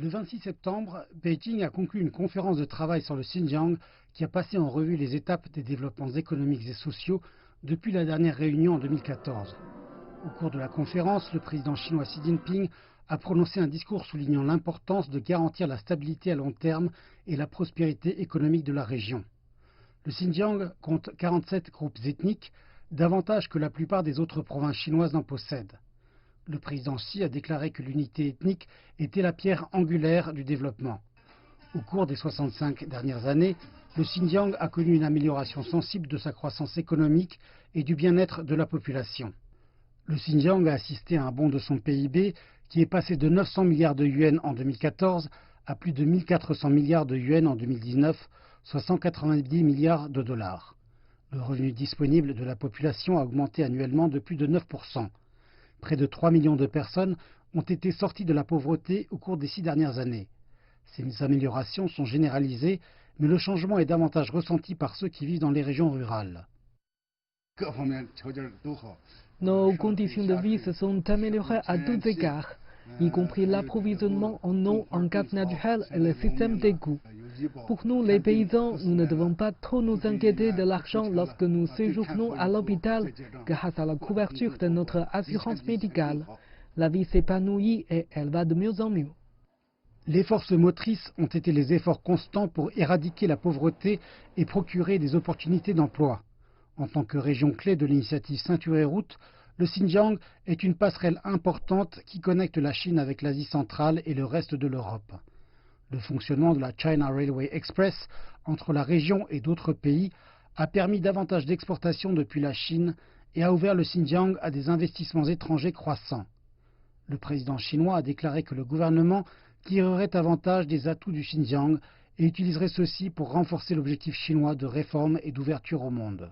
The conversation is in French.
Le 26 septembre, Beijing a conclu une conférence de travail sur le Xinjiang qui a passé en revue les étapes des développements économiques et sociaux depuis la dernière réunion en 2014. Au cours de la conférence, le président chinois Xi Jinping a prononcé un discours soulignant l'importance de garantir la stabilité à long terme et la prospérité économique de la région. Le Xinjiang compte 47 groupes ethniques, davantage que la plupart des autres provinces chinoises n'en possèdent. Le président Xi a déclaré que l'unité ethnique était la pierre angulaire du développement. Au cours des 65 dernières années, le Xinjiang a connu une amélioration sensible de sa croissance économique et du bien-être de la population. Le Xinjiang a assisté à un bond de son PIB qui est passé de 900 milliards de yuans en 2014 à plus de 1400 milliards de yuans en 2019, soit 190 milliards de dollars. Le revenu disponible de la population a augmenté annuellement de plus de 9%. Près de 3 millions de personnes ont été sorties de la pauvreté au cours des 6 dernières années. Ces améliorations sont généralisées, mais le changement est davantage ressenti par ceux qui vivent dans les régions rurales. Nos conditions de vie se sont améliorées à tous égards, y compris l'approvisionnement en eau, en gaz naturel et le système d'égout. Pour nous, les paysans, nous ne devons pas trop nous inquiéter de l'argent lorsque nous séjournons à l'hôpital grâce à la couverture de notre assurance médicale. La vie s'épanouit et elle va de mieux en mieux. Les forces motrices ont été les efforts constants pour éradiquer la pauvreté et procurer des opportunités d'emploi. En tant que région clé de l'initiative Ceinture et Route, le Xinjiang est une passerelle importante qui connecte la Chine avec l'Asie centrale et le reste de l'Europe. Le fonctionnement de la China Railway Express entre la région et d'autres pays a permis davantage d'exportations depuis la Chine et a ouvert le Xinjiang à des investissements étrangers croissants. Le président chinois a déclaré que le gouvernement tirerait avantage des atouts du Xinjiang et utiliserait ceux-ci pour renforcer l'objectif chinois de réforme et d'ouverture au monde.